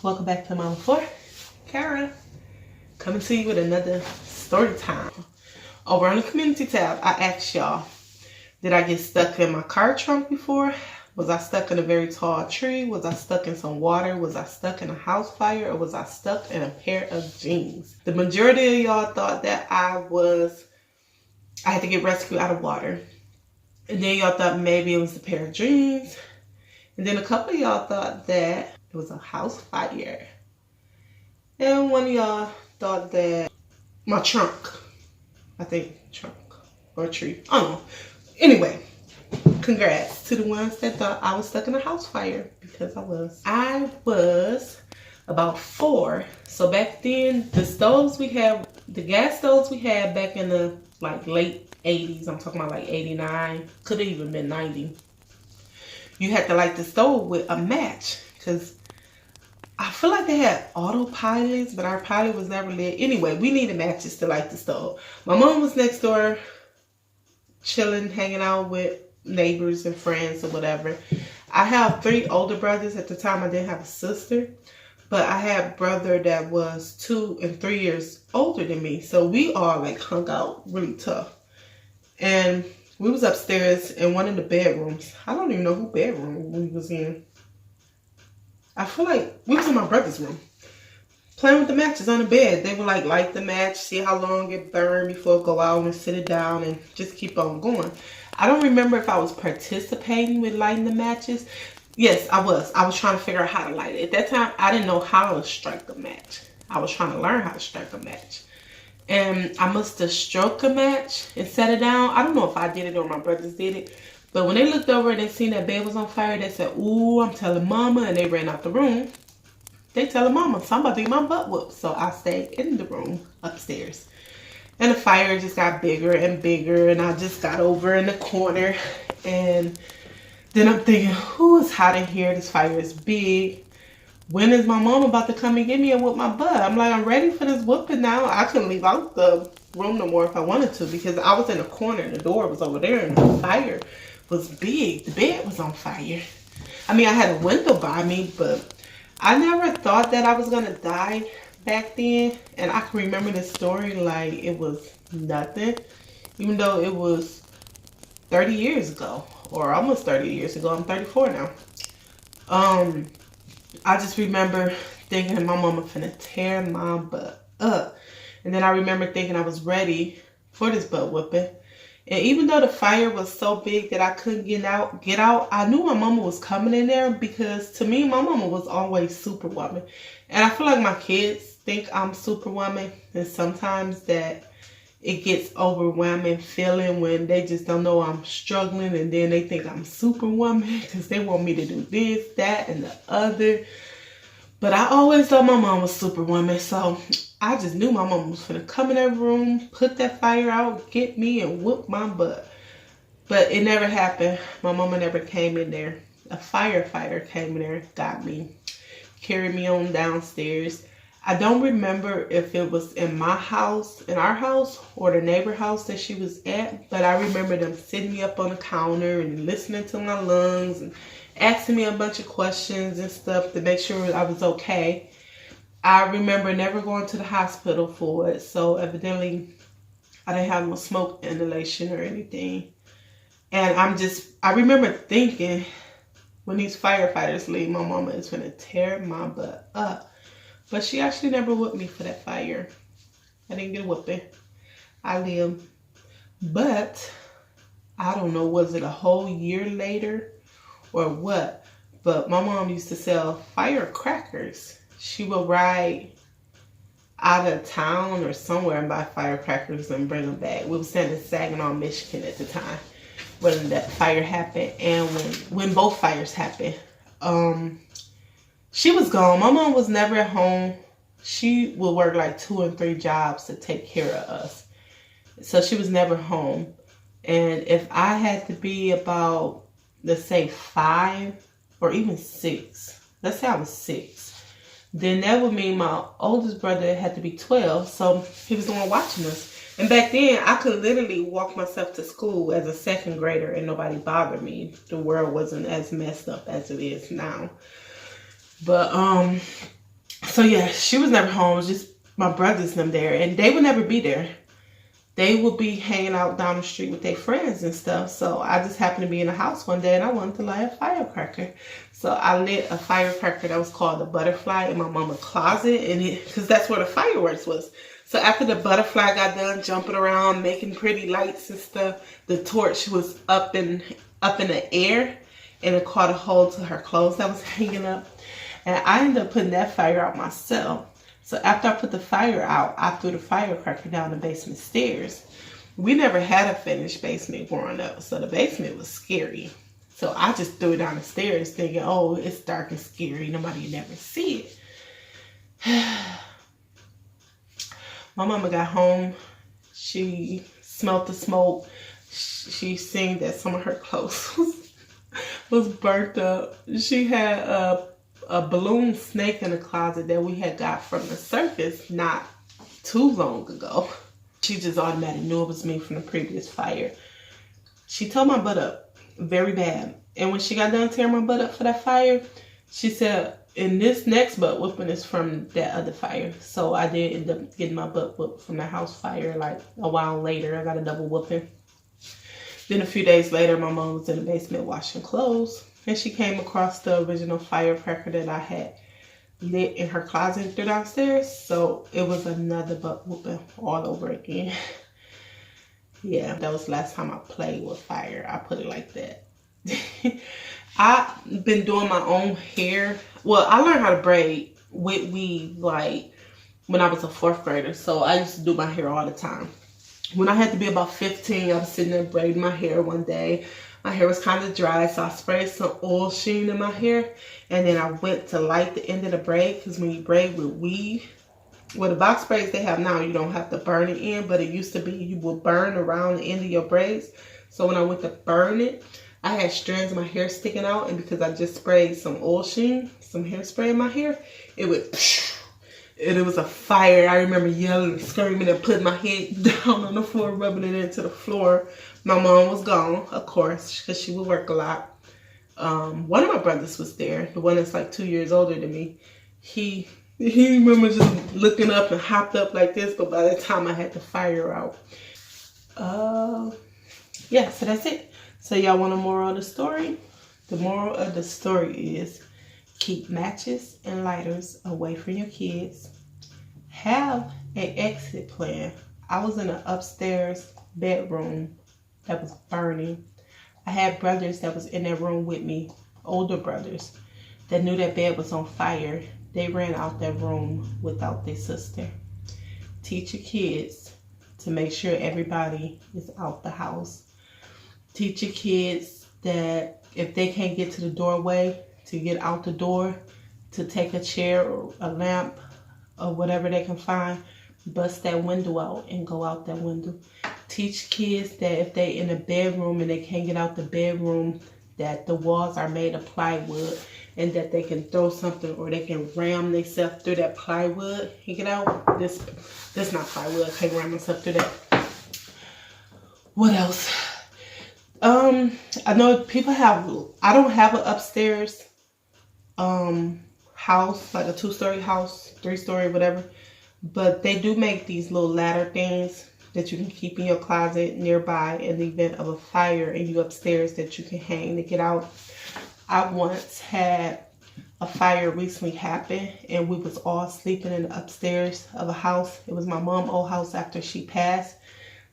Welcome back to Mama 4. Cara, coming to you with another story time. Over on the community tab, I asked y'all, did I get stuck in my car trunk before? Was I stuck in a very tall tree? Was I stuck in some water? Was I stuck in a house fire? Or was I stuck in a pair of jeans? The majority of y'all thought that I had to get rescued out of water. And then y'all thought maybe it was a pair of jeans. And then a couple of y'all thought that it was a house fire. And one of y'all thought that my trunk. I think trunk or tree. I don't know. Anyway, congrats to the ones that thought I was stuck in a house fire, because I was. I was about 4. So back then, the stoves we had, the gas stoves we had back in the late 80s. I'm talking about like 89. Could have even been 90. You had to light the stove with a match, because I feel like they had autopilots, but our pilot was never lit. Anyway, we needed matches to light the stove. My mom was next door chilling, hanging out with neighbors and friends or whatever. I have 3 older brothers. At the time, I didn't have a sister, but I had a brother that was 2 and 3 years older than me. So we all hung out really tough. And we was upstairs in one of the bedrooms. I don't even know who bedroom we was in. I feel like we was in my brother's room, playing with the matches on the bed. They would light the match, see how long it burned before it go out, and sit it down and just keep on going. I don't remember if I was participating with lighting the matches. Yes, I was. I was trying to figure out how to light it. At that time, I didn't know how to strike a match. I was trying to learn how to strike a match. And I must have struck a match and set it down. I don't know if I did it or my brothers did it. But when they looked over and they seen that bed was on fire, they said, "Ooh, I'm telling Mama." And they ran out the room. They telling Mama, somebody get my butt whooped. So I stayed in the room upstairs. And the fire just got bigger and bigger. And I just got over in the corner. And then I'm thinking, it's hot in here. This fire is big. When is my mom about to come and get me and whoop my butt? I'm like, I'm ready for this whooping now. I couldn't leave out the room no more if I wanted to, because I was in a corner. The door was over there and the fire was big. The bed was on fire. I mean, I had a window by me, but I never thought that I was going to die back then. And I can remember this story like it was nothing, even though it was 30 years ago, or almost 30 years ago. I'm 34 now. I just remember thinking my mama finna tear my butt up. And then I remember thinking I was ready for this butt whooping. And even though the fire was so big that I couldn't get out, I knew my mama was coming in there, because to me, my mama was always Superwoman. And I feel like my kids think I'm Superwoman. And sometimes that it gets overwhelming feeling when they just don't know I'm struggling, and then they think I'm Superwoman because they want me to do this, that, and the other. But I always thought my mom was Superwoman, so I just knew my mom was gonna come in that room, put that fire out, get me, and whoop my butt. But it never happened. My mama never came in there. A firefighter came in there, got me, carried me on downstairs. I don't remember if it was in my house, in our house, or the neighbor house that she was at, but I remember them sitting me up on the counter and listening to my lungs and asking me a bunch of questions and stuff to make sure I was okay. I remember never going to the hospital for it, so evidently I didn't have no smoke inhalation or anything. And I remember thinking, when these firefighters leave, my mama is gonna tear my butt up. But she actually never whooped me for that fire. I didn't get a whooping. I lived. But I don't know, was it a whole year later or what? But my mom used to sell firecrackers. She would ride out of town or somewhere and buy firecrackers and bring them back. We were staying in Saginaw, Michigan at the time when that fire happened, and when both fires happened. She was gone. My mom was never at home. She would work like 2 and 3 jobs to take care of us. So she was never home. And if I had to be about, let's say 5 or even 6, let's say I was 6, then that would mean my oldest brother had to be 12. So he was the one watching us. And back then, I could literally walk myself to school as a 2nd grader and nobody bothered me. The world wasn't as messed up as it is now. But so yeah, she was never home. It was just my brothers and them there, and they would never be there. They would be hanging out down the street with their friends and stuff. So I just happened to be in the house one day and I wanted to light a firecracker. So I lit a firecracker that was called the butterfly in my mama's closet, and because that's where the fireworks was. So after the butterfly got done jumping around, making pretty lights and stuff, the torch was up in the air, and it caught a hold to her clothes that was hanging up. And I ended up putting that fire out myself. So after I put the fire out, I threw the firecracker down the basement stairs. We never had a finished basement growing up, so the basement was scary. So I just threw it down the stairs thinking, oh, it's dark and scary. Nobody would never see it. My mama got home. She smelled the smoke. She seen that some of her clothes was burnt up. She had a balloon snake in the closet that we had got from the circus not too long ago. She just automatically knew it was me from the previous fire. She tore my butt up very bad. And when she got done tearing my butt up for that fire, she said, and this next butt whooping is from that other fire. So I did end up getting my butt whooped from the house fire like a while later. I got a double whooping. Then a few days later, my mom was in the basement washing clothes. And she came across the original firecracker that I had lit in her closet and threw downstairs. So it was another butt whooping all over again. Yeah, that was the last time I played with fire. I put it like that. I've been doing my own hair. Well, I learned how to braid with weave like when I was a 4th grader. So I used to do my hair all the time. When I had to be about 15, I was sitting there braiding my hair one day. My hair was kind of dry, so I sprayed some oil sheen in my hair. And then I went to light the end of the braid, because when you braid with weave, well, the box braids they have now, you don't have to burn it in. But it used to be you would burn around the end of your braids. So when I went to burn it, I had strands of my hair sticking out. And because I just sprayed some oil sheen, some hairspray in my hair, it would... And it was a fire. I remember yelling and screaming and putting my head down on the floor, rubbing it into the floor. My mom was gone, of course, because she would work a lot. One of my brothers was there, the one that's like 2 years older than me. He remember just looking up and hopped up like this, but by the time I had the fire out. Yeah, so that's it. So y'all want a moral of the story? The moral of the story is keep matches and lighters away from your kids. Have an exit plan. I was in an upstairs bedroom that was burning. I had brothers that was in that room with me, older brothers, that knew that bed was on fire. They ran out that room without their sister. Teach your kids to make sure everybody is out the house. Teach your kids that if they can't get to the doorway, to get out the door, to take a chair or a lamp or whatever they can find, bust that window out and go out that window. Teach kids that if they in a bedroom and they can't get out the bedroom, that the walls are made of plywood and that they can throw something or they can ram themselves through that plywood and get out. This not plywood. I can't ram myself through that. What else? I know people have, I don't have an upstairs house, like a 2-story house, 3-story, whatever, but they do make these little ladder things that you can keep in your closet nearby in the event of a fire and you upstairs that you can hang to get out. I once had a fire recently happen and we was all sleeping in the upstairs of a house. It was my mom's old house after she passed.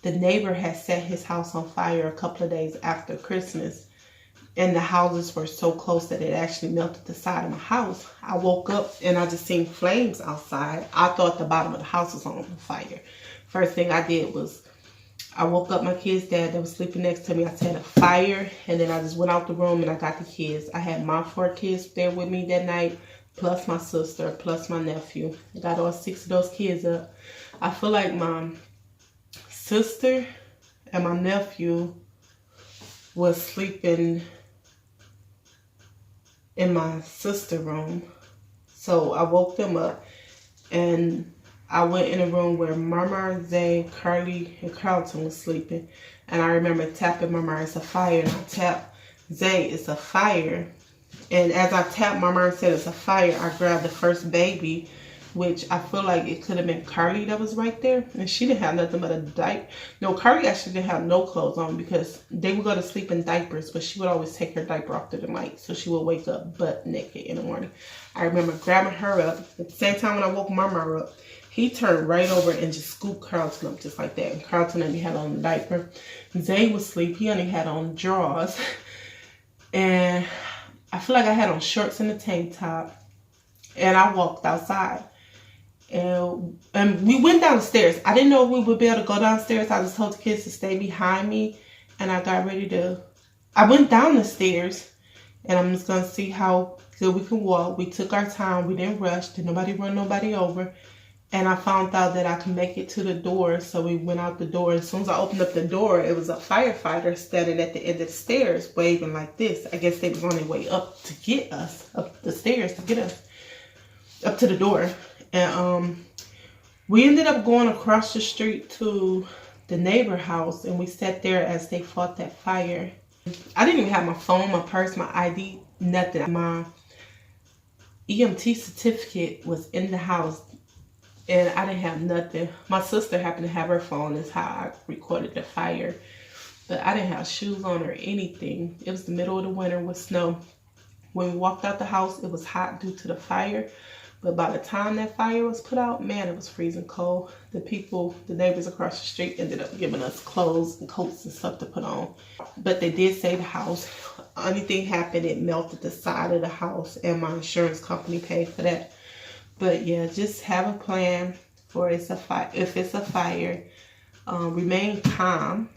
The neighbor had set his house on fire a couple of days after Christmas. And the houses were so close that it actually melted the side of my house. I woke up and I just seen flames outside. I thought the bottom of the house was on fire. First thing I did was I woke up my kid's dad that was sleeping next to me. I said a fire, and then I just went out the room and I got the kids. I had my 4 kids there with me that night, plus my sister, plus my nephew. I got all 6 of those kids up. I feel like my sister and my nephew was sleeping in my sister's room. So I woke them up and I went in a room where MarMar, Xavier, Carly, and Carlton was sleeping. And I remember tapping MarMar, it's a fire. And I tapped Xavier, it's a fire. And as I tapped MarMar and said it's a fire, I grabbed the first baby, which I feel like it could have been Carly that was right there. And she didn't have nothing but a diaper. No, Carly actually didn't have no clothes on because they would go to sleep in diapers, but she would always take her diaper off through the night. So she would wake up butt naked in the morning. I remember grabbing her up. At the same time when I woke MarMar up, he turned right over and just scooped Carlton up just like that. And Carlton only had on the diaper. Zay was asleep. He only had on drawers. And I feel like I had on shorts and a tank top. And I walked outside. And we went down the stairs. I didn't know if we would be able to go downstairs. I just told the kids to stay behind me. And I got ready to... I went down the stairs. And I'm just going to see how good we can walk. We took our time. We didn't rush. Did nobody run nobody over. And I found out that I can make it to the door. So we went out the door. As soon as I opened up the door, it was a firefighter standing at the end of the stairs waving like this. I guess they was on their way up to get us. Up the stairs to get us up to the door. And we ended up going across the street to the neighbor house. And we sat there as they fought that fire. I didn't even have my phone, my purse, my ID, nothing. My EMT certificate was in the house. And I didn't have nothing. My sister happened to have her phone. That's how I recorded the fire. But I didn't have shoes on or anything. It was the middle of the winter with snow. When we walked out the house, it was hot due to the fire. But by the time that fire was put out, man, it was freezing cold. The neighbors across the street ended up giving us clothes and coats and stuff to put on. But they did save the house. Anything happened, it melted the side of the house. And my insurance company paid for that. But yeah, just have a plan for if it's a fire. Remain calm.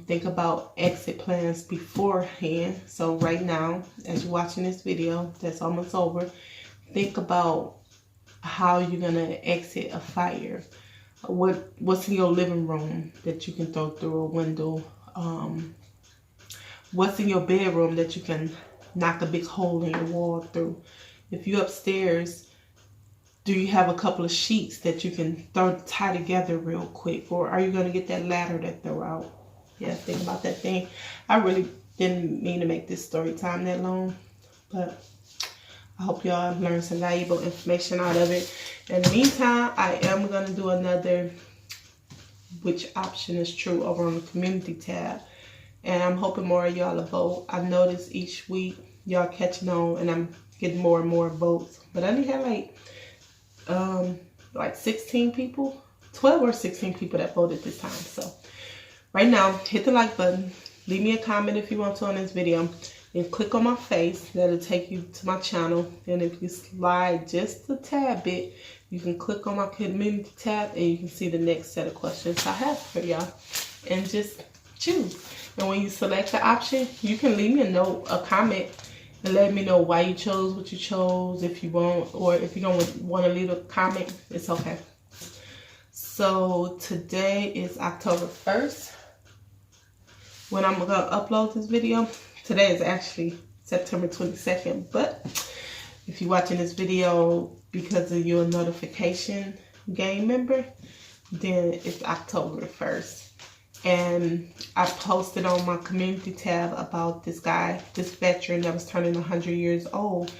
Think about exit plans beforehand. So right now, as you're watching this video, that's almost over. Think about how you're gonna exit a fire. What's in your living room that you can throw through a window? What's in your bedroom that you can knock a big hole in your wall through? If you're upstairs, do you have a couple of sheets that you can tie together real quick? Or are you going to get that ladder to throw out? Yeah, think about that thing. I really didn't mean to make this story time that long. But I hope y'all learned some valuable information out of it. In the meantime, I am going to do another which option is true over on the community tab. And I'm hoping more of y'all will vote. I noticed each week y'all catching on and I'm getting more and more votes. But I only had like 16 people, 12 or 16 people that voted this time. So right now, hit the like button. Leave me a comment if you want to on this video. And click on my face. That'll take you to my channel. And if you slide just a tad bit, you can click on my community tab and you can see the next set of questions I have for y'all. And just choose. And when you select the option, you can leave me a note, a comment, and let me know why you chose what you chose, if you want, or if you don't want to leave a comment, it's okay. So today is October 1st when I'm going to upload this video. Today is actually September 22nd, but if you're watching this video because of your notification game member, then it's October 1st. And I posted on my community tab about this guy, this veteran that was turning 100 years old.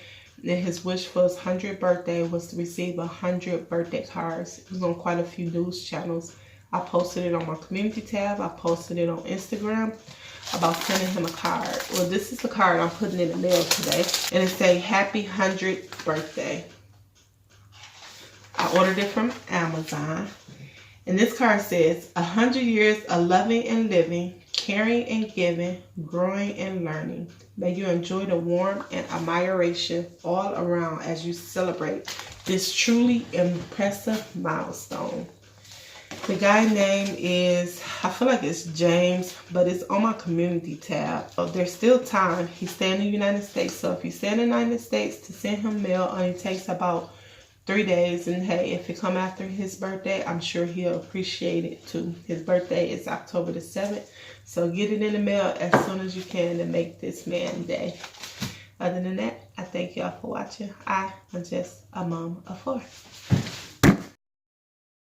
And his wish for his 100th birthday was to receive 100 birthday cards. It was on quite a few news channels. I posted it on my community tab. I posted it on Instagram about sending him a card. Well, this is the card I'm putting in the mail today. And it says, Happy 100th Birthday. I ordered it from Amazon. And this card says, 100 years of loving and living, caring and giving, growing and learning. May you enjoy the warmth and admiration all around as you celebrate this truly impressive milestone. The guy's name is, I feel like it's James, but it's on my community tab. So there's still time. He's staying in the United States. So if you stay in the United States, to send him mail only takes about 3 days. And hey, if it come after his birthday, I'm sure he'll appreciate it too. His birthday is October the 7th. So get it in the mail as soon as you can to make this man day. Other than that, I thank y'all for watching. I am just a mom of 4.